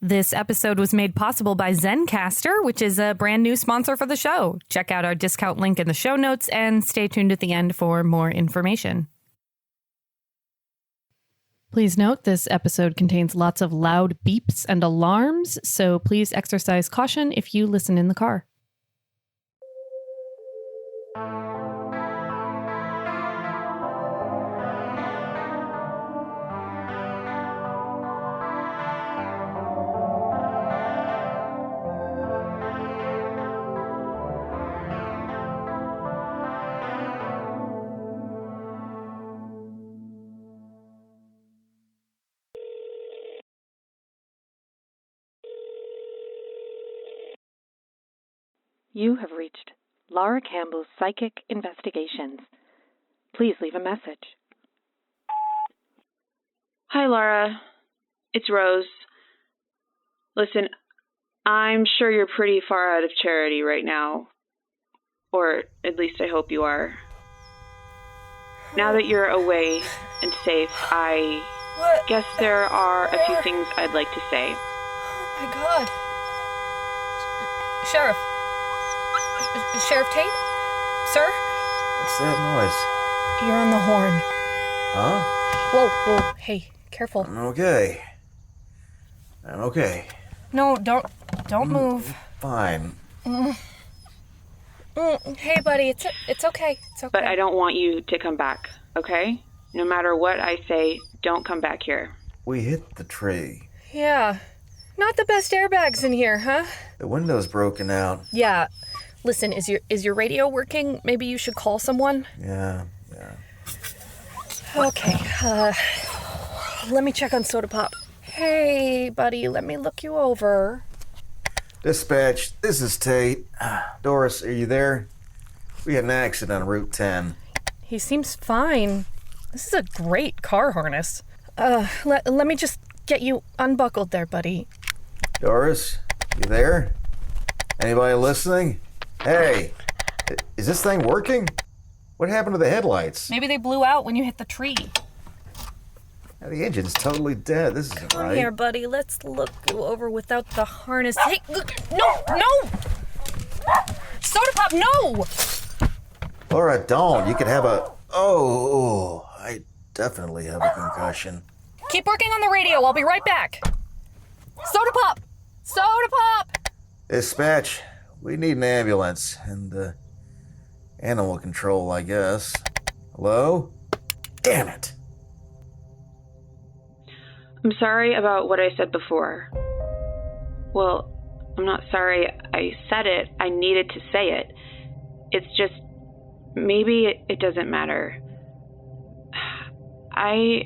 This episode was made possible by Zencastr, which is a brand new sponsor for the show. Check out our discount link in the show notes and stay tuned at the end for more information. Please note this episode contains lots of loud beeps and alarms, so please exercise caution if you listen in the car. You have reached Lara Campbell's Psychic Investigations. Please leave a message. Hi, Lara. It's Rose. Listen, I'm sure you're pretty far out of charity right now. Or at least I hope you are. Now that you're away and safe, I guess there are a few things I'd like to say. Oh my God. Sheriff. Sheriff Tate? Sir? What's that noise? You're on the horn. Huh? Whoa. Hey, careful. I'm okay. No, don't move. Fine. Hey, buddy, it's okay. But I don't want you to come back, okay? No matter what I say, don't come back here. We hit the tree. Yeah. Not the best airbags in here, huh? The window's broken out. Yeah. Listen, is your radio working? Maybe you should call someone? Yeah. Okay, let me check on SodaPop. Hey, buddy, let me look you over. Dispatch, this is Tate. Doris, are you there? We had an accident on Route 10. He seems fine. This is a great car harness. Let me just get you unbuckled there, buddy. Doris, you there? Anybody listening? Hey, is this thing working? What happened to the headlights? Maybe they blew out when you hit the tree. The engine's totally dead. This isn't right. Come here, buddy. Let's look you over without the harness. Hey, no! SodaPop, no! Laura, don't. You could have a... Oh, I definitely have a concussion. Keep working on the radio. I'll be right back. SodaPop! Dispatch, we need an ambulance and animal control, I guess. Hello? Damn it. I'm sorry about what I said before. Well, I'm not sorry I said it. I needed to say it. It's just, maybe it doesn't matter. I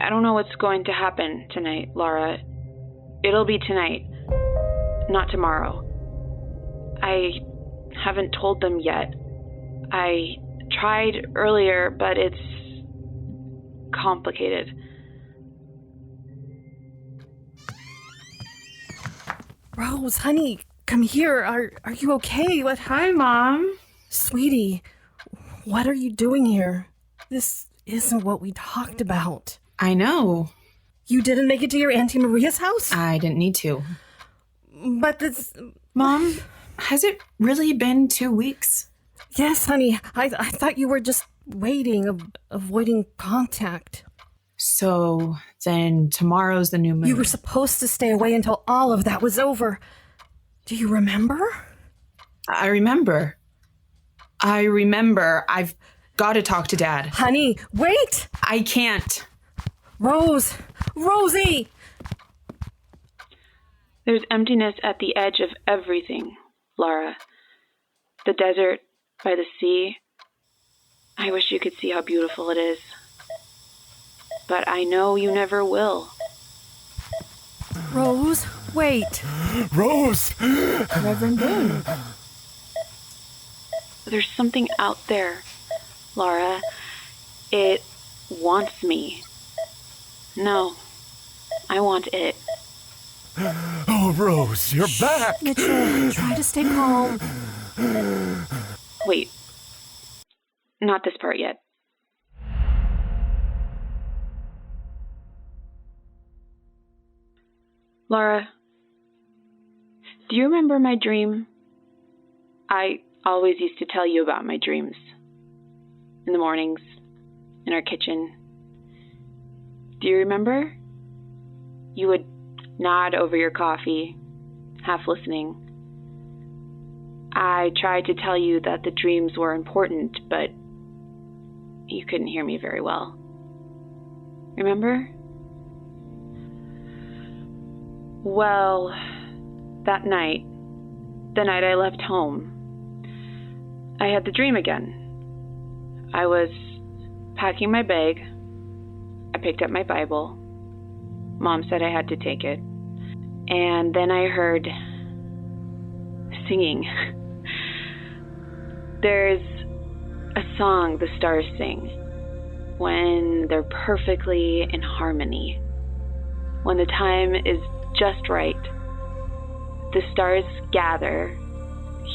don't know what's going to happen tonight, Lara. It'll be tonight, not tomorrow. I haven't told them yet. I tried earlier, but it's complicated. Rose, honey, come here. Are you okay? Hi, Mom. Sweetie, what are you doing here? This isn't what we talked about. I know. You didn't make it to your Auntie Maria's house? I didn't need to. But this... Mom, has it really been 2 weeks? Yes, honey. I thought you were just waiting, avoiding contact. So then tomorrow's the new moon. You were supposed to stay away until all of that was over. Do you remember? I remember. I've got to talk to Dad. Honey, wait! I can't. Rosie! There's emptiness at the edge of everything, Lara. The desert, by the sea. I wish you could see how beautiful it is. But I know you never will. Rose, wait. Rose! Reverend Boone. There's something out there, Lara. It wants me. No, I want it. Oh, Rose, you're back! Mitchell, try to stay calm. Wait. Not this part yet. Lara, Do you remember my dream? I always used to tell you about my dreams. In the mornings, in our kitchen. Do you remember? You would nod over your coffee, half listening. I tried to tell you that the dreams were important, but you couldn't hear me very well. Remember? Well, that night, the night I left home, I had the dream again. I was packing my bag. I picked up my Bible. Mom said I had to take it. And then I heard singing. There's a song the stars sing when they're perfectly in harmony. When the time is just right, the stars gather,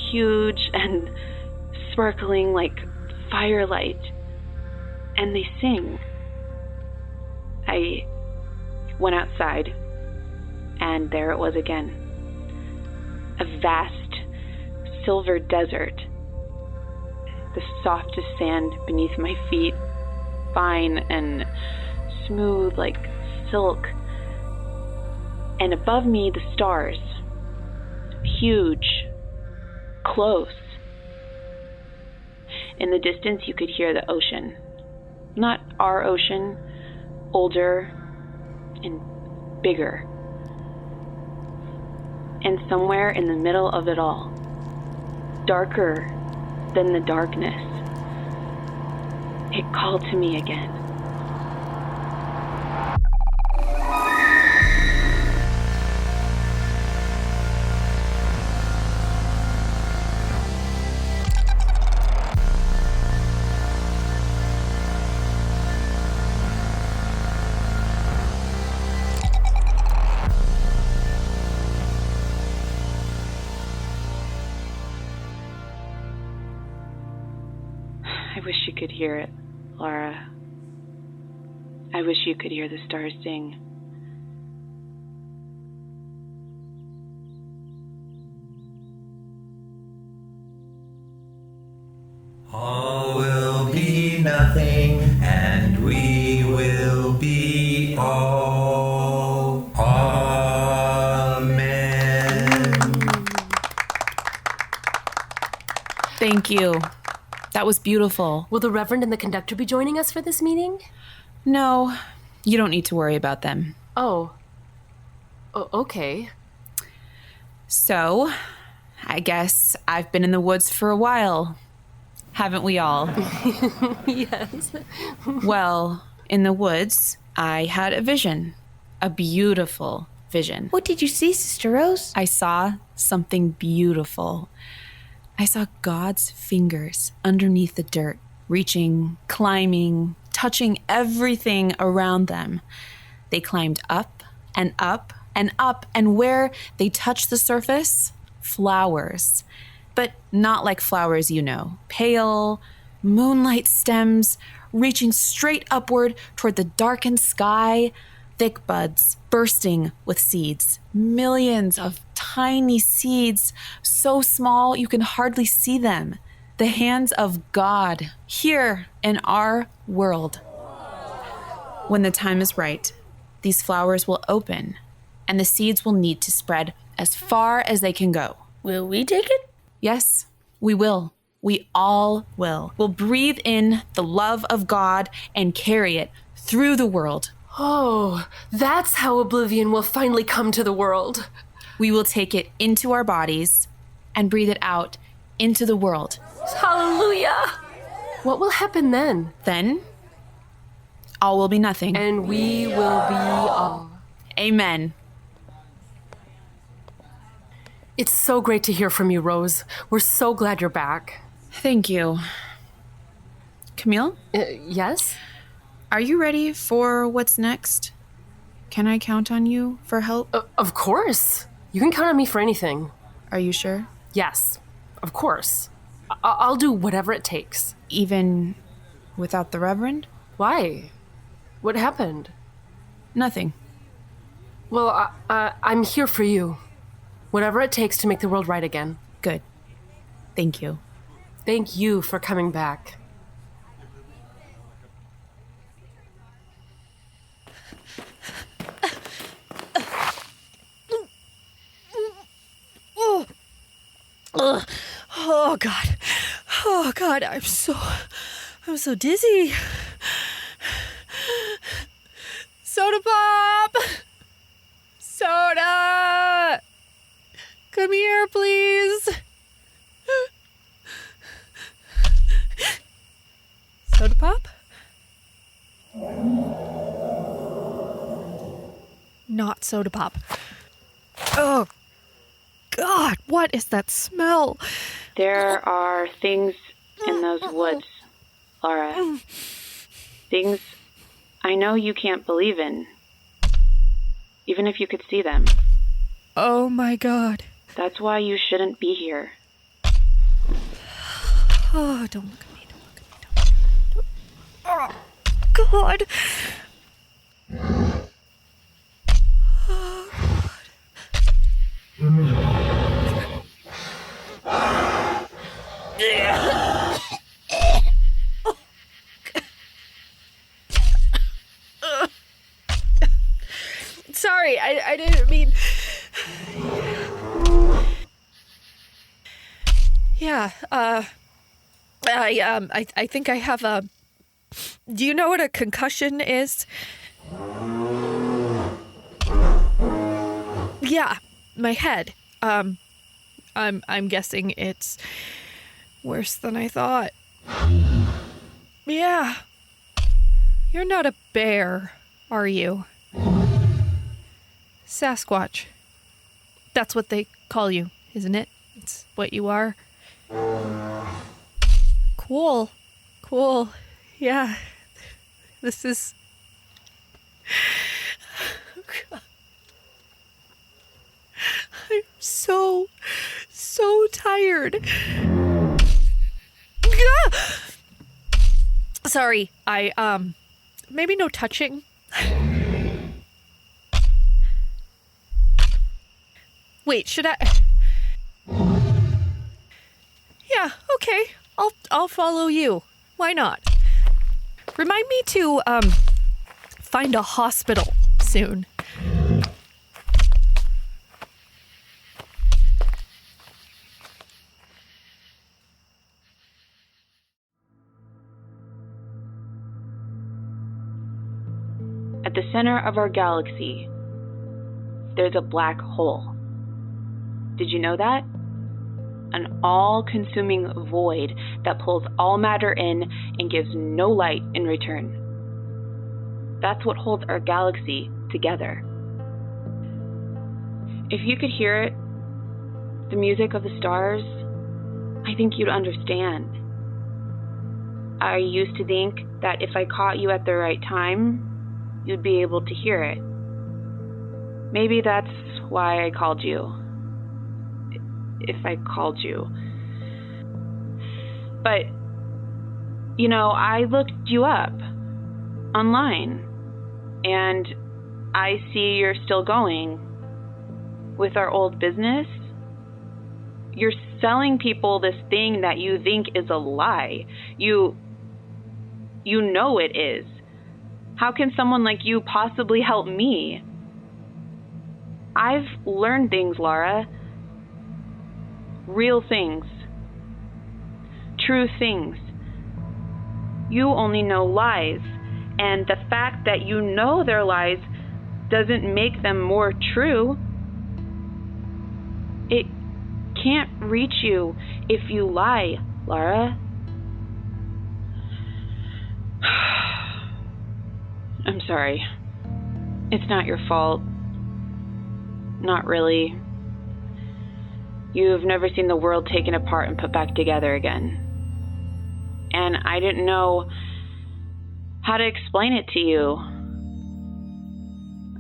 huge and sparkling like firelight, and they sing. I went outside, and there it was again. A vast silver desert. The softest sand beneath my feet, fine and smooth like silk. And above me, the stars. Huge. Close. In the distance, you could hear the ocean. Not our ocean, older and bigger. And somewhere in the middle of it all, darker than the darkness, it called to me again. I wish you could hear it, Lara. I wish you could hear the stars sing. All will be nothing, and we will be all. Amen. Thank you. That was beautiful. Will the Reverend and the conductor be joining us for this meeting? No, you don't need to worry about them. Oh. Okay. So, I guess I've been in the woods for a while. Haven't we all? Yes. Well, in the woods, I had a vision. A beautiful vision. What did you see, Sister Rose? I saw something beautiful. I saw God's fingers underneath the dirt, reaching, climbing, touching everything around them. They climbed up and up and up, and where they touched the surface, flowers. But not like flowers you know. Pale, moonlight stems reaching straight upward toward the darkened sky, thick buds bursting with seeds. Millions of tiny seeds, so small you can hardly see them. The hands of God here in our world. When the time is right, these flowers will open, and the seeds will need to spread as far as they can go. Will we take it? Yes, we will. We all will. We'll breathe in the love of God and carry it through the world. Oh, that's how oblivion will finally come to the world. We will take it into our bodies and breathe it out into the world. Hallelujah! What will happen then? Then, all will be nothing. And we will be all. Amen. It's so great to hear from you, Rose. We're so glad you're back. Thank you. Camille? Yes? Are you ready for what's next? Can I count on you for help? Of course. You can count on me for anything. Are you sure? Yes, of course. I'll do whatever it takes. Even without the Reverend? Why? What happened? Nothing. Well, I'm here for you. Whatever it takes to make the world right again. Good. Thank you. Thank you for coming back. Oh God. Oh God, I'm so dizzy. SodaPop! Soda! Come here, please. SodaPop? Not SodaPop. Oh, God, what is that smell? There are things in those woods, Lara. Things I know you can't believe in, even if you could see them. Oh, my God. That's why you shouldn't be here. Oh, don't look at me, don't look at me. Oh, God. Oh, Sorry, I didn't mean... Yeah, I think I have a... Do you know what a concussion is? Yeah, my head. I'm guessing it's worse than I thought. Yeah. You're not a bear, are you? Sasquatch. That's what they call you, isn't it? It's what you are. Cool. Cool. Yeah. This is... I'm so tired. Sorry, maybe no touching. Wait, should I? Yeah, okay. I'll follow you. Why not? Remind me to find a hospital soon. At the center of our galaxy, there's a black hole. Did you know that? An all-consuming void that pulls all matter in and gives no light in return. That's what holds our galaxy together. If you could hear it, the music of the stars, I think you'd understand. I used to think that if I caught you at the right time, you'd be able to hear it. Maybe that's why I called you. If I called you. But, you know, I looked you up online, and I see you're still going with our old business. You're selling people this thing that you think is a lie. You know it is. How can someone like you possibly help me? I've learned things, Lara. Real things. True things. You only know lies, and the fact that you know they're lies doesn't make them more true. It can't reach you if you lie, Lara. I'm sorry. It's not your fault. Not really. You've never seen the world taken apart and put back together again. And I didn't know how to explain it to you.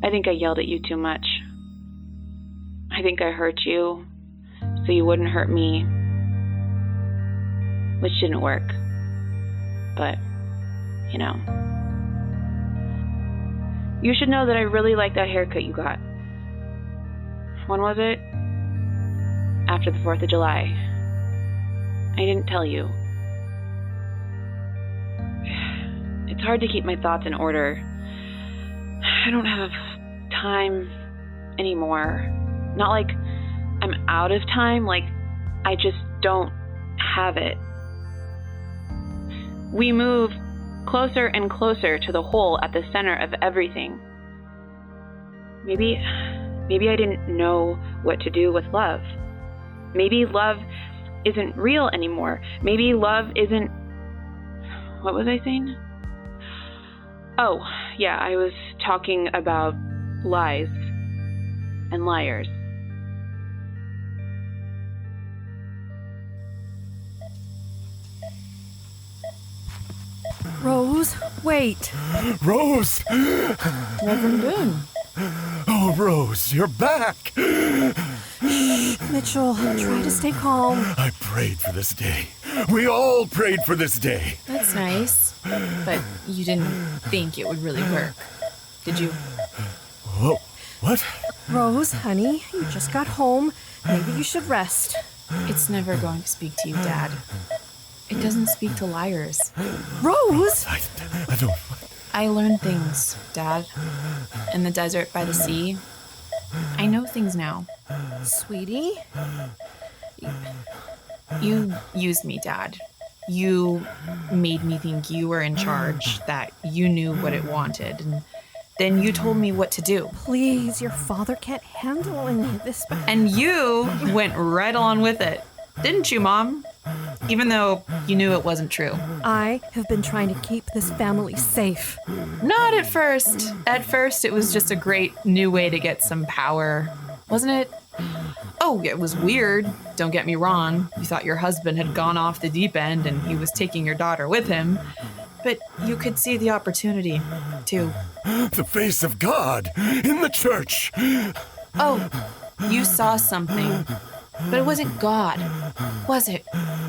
I think I yelled at you too much. I think I hurt you so you wouldn't hurt me. Which didn't work. But, you know. You should know that I really like that haircut you got. When was it? after the 4th of July. I didn't tell you. It's hard to keep my thoughts in order. I don't have time anymore. Not like I'm out of time, like I just don't have it. We move closer and closer to the hole at the center of everything. Maybe I didn't know what to do with love. Maybe love isn't real anymore. Maybe love isn't... What was I saying? Oh, yeah, I was talking about lies and liars. Rose, wait. Rose! Reverend Boone. Oh, Rose, you're back! Mitchell, try to stay calm. I prayed for this day. We all prayed for this day. That's nice. But you didn't think it would really work, did you? Whoa, what? Rose, honey, you just got home. Maybe you should rest. It's never going to speak to you, Dad. It doesn't speak to liars. Rose! I don't... I learned things, Dad. In the desert by the sea. I know things now. Sweetie? You used me, Dad. You made me think you were in charge, that you knew what it wanted, and then you told me what to do. Please, your father can't handle any of this. And you went right along with it. Didn't you, Mom? Even though you knew it wasn't true. I have been trying to keep this family safe. Not at first. At first, it was just a great new way to get some power. Wasn't it? Oh, it was weird. Don't get me wrong. You thought your husband had gone off the deep end and he was taking your daughter with him. But you could see the opportunity, too. The face of God in the church. Oh, you saw something. But it wasn't God, was it,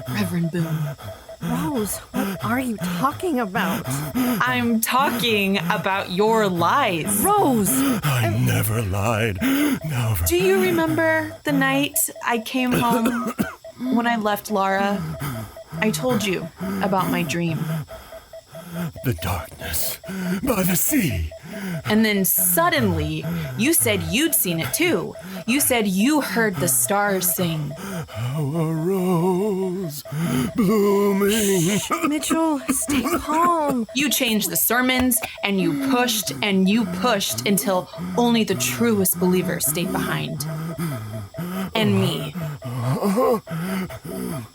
Reverend Boone? Rose, what are you talking about? I'm talking about your lies. Rose! I never lied. Never. Do you remember the night I came home when I left Lara? I told you about my dream. The darkness by the sea. And then suddenly, you said you'd seen it too. You said you heard the stars sing. How a rose blooming. Mitchell, stay calm. You changed the sermons, and you pushed until only the truest believers stayed behind. And me.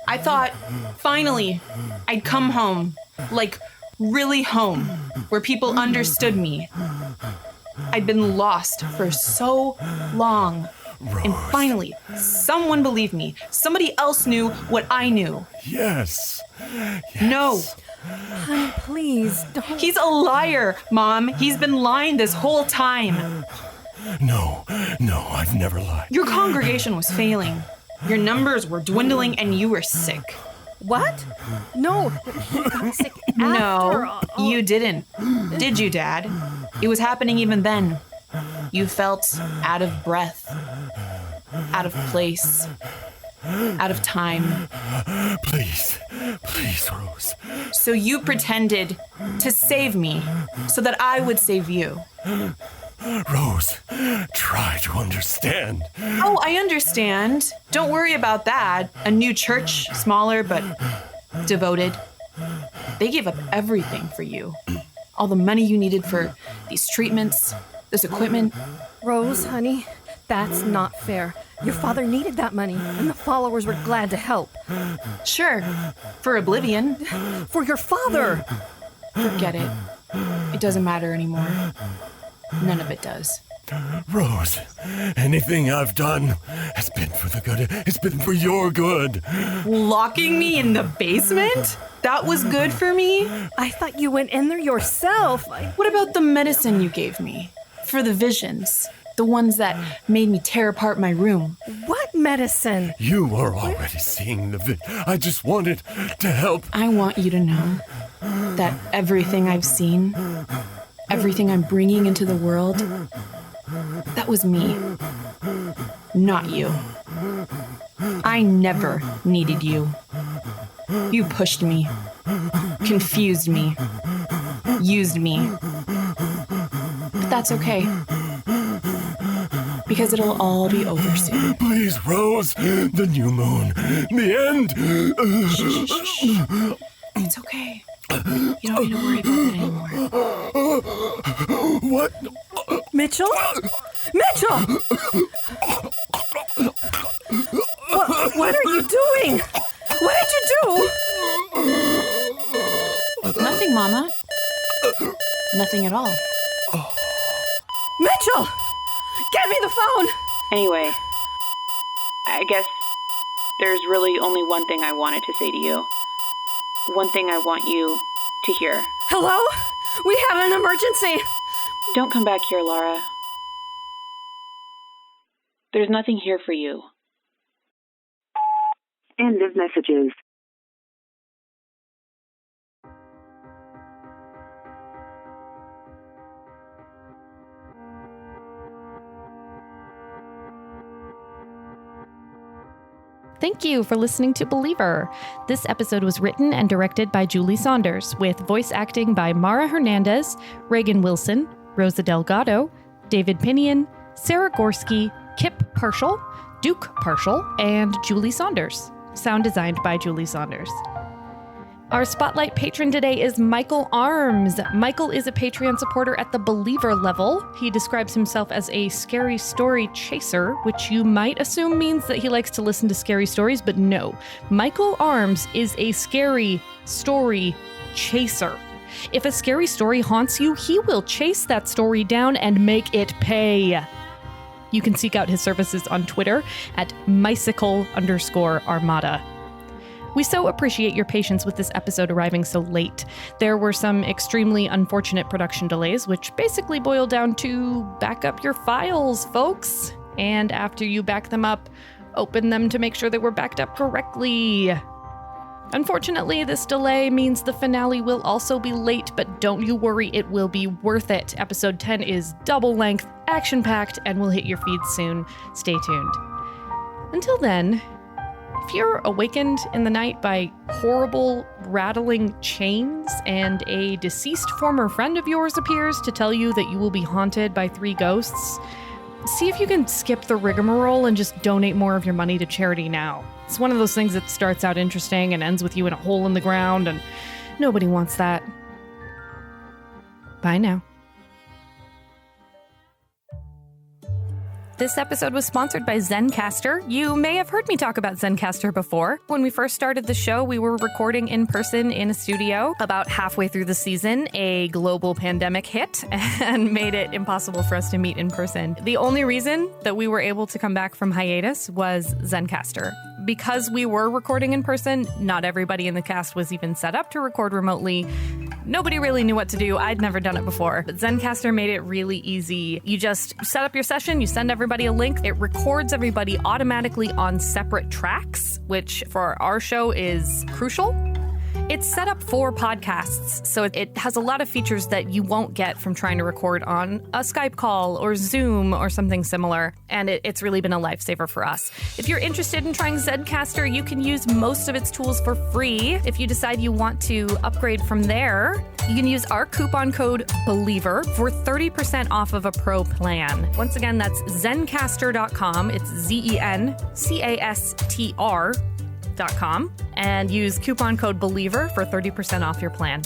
I thought, finally, I'd come home. Like, really home, where people understood me. I'd been lost for so long. Rose. And finally, someone believed me. Somebody else knew what I knew. Yes. No. Honey, please, don't. He's a liar, Mom. He's been lying this whole time. No, I've never lied. Your congregation was failing. Your numbers were dwindling and you were sick. What? No, he got sick after. No, you didn't. Did you, Dad? It was happening even then. You felt out of breath, out of place, out of time. Please, Rose. So you pretended to save me so that I would save you. Rose, try to understand. Oh, I understand. Don't worry about that. A new church, smaller but devoted. They gave up everything for you. All the money you needed for these treatments, this equipment. Rose, honey, that's not fair. Your father needed that money, and the followers were glad to help. Sure, for oblivion. For your father! Forget it. It doesn't matter anymore. None of it does. Rose, anything I've done has been for the good. It's been for your good. Locking me in the basement? That was good for me? I thought you went in there yourself. What about the medicine you gave me? For the visions? The ones that made me tear apart my room? What medicine? You are already seeing the I just wanted to help. I want you to know that everything I've seen, everything I'm bringing into the world, that was me, not you. I never needed you. You pushed me, confused me, used me. But that's okay. Because it'll all be over soon. Please, Rose. The new moon. The end. Shh. It's okay. You don't need to worry about that anymore. What? Mitchell? Mitchell! What are you doing? What did you do? Nothing, Mama. Nothing at all. Mitchell! Get me the phone! Anyway, I guess there's really only one thing I wanted to say to you. One thing I want you to hear. Hello? We have an emergency! Don't come back here, Lara. There's nothing here for you. End of messages. Thank you for listening to Believer. This episode was written and directed by Julie Saunders, with voice acting by Mara Hernandez, Regan Wilson, Rosa Delgado, David Pinion, Sara Gorsky, Kip Parshall, Duke Parshall, and Julie Saunders. Sound designed by Julie Saunders. Our Spotlight patron today is Michael Arms. Michael is a Patreon supporter at the Believer level. He describes himself as a scary story chaser, which you might assume means that he likes to listen to scary stories, but no. Michael Arms is a scary story chaser. If a scary story haunts you, he will chase that story down and make it pay. You can seek out his services on Twitter at Mycicle_Armada. We so appreciate your patience with this episode arriving so late. There were some extremely unfortunate production delays, which basically boil down to back up your files, folks. And after you back them up, open them to make sure they were backed up correctly. Unfortunately, this delay means the finale will also be late, but don't you worry, it will be worth it. Episode 10 is double length, action-packed, and will hit your feed soon. Stay tuned. Until then, if you're awakened in the night by horrible, rattling chains and a deceased former friend of yours appears to tell you that you will be haunted by 3 ghosts, see if you can skip the rigmarole and just donate more of your money to charity now. It's one of those things that starts out interesting and ends with you in a hole in the ground, and nobody wants that. Bye now. This episode was sponsored by Zencastr. You may have heard me talk about Zencastr before. When we first started the show, we were recording in person in a studio. About halfway through the season, a global pandemic hit and made it impossible for us to meet in person. The only reason that we were able to come back from hiatus was Zencastr. Because we were recording in person, not everybody in the cast was even set up to record remotely. Nobody really knew what to do. I'd never done it before, but Zencastr made it really easy. You just set up your session, you send everybody a link, it records everybody automatically on separate tracks, which for our show is crucial. It's set up for podcasts, so it has a lot of features that you won't get from trying to record on a Skype call or Zoom or something similar, and it's really been a lifesaver for us. If you're interested in trying Zencastr, you can use most of its tools for free. If you decide you want to upgrade from there, you can use our coupon code BELIEVER for 30% off of a pro plan. Once again, that's Zencastr.com. It's Zencastr.com, and use coupon code BELIEVER for 30% off your plan.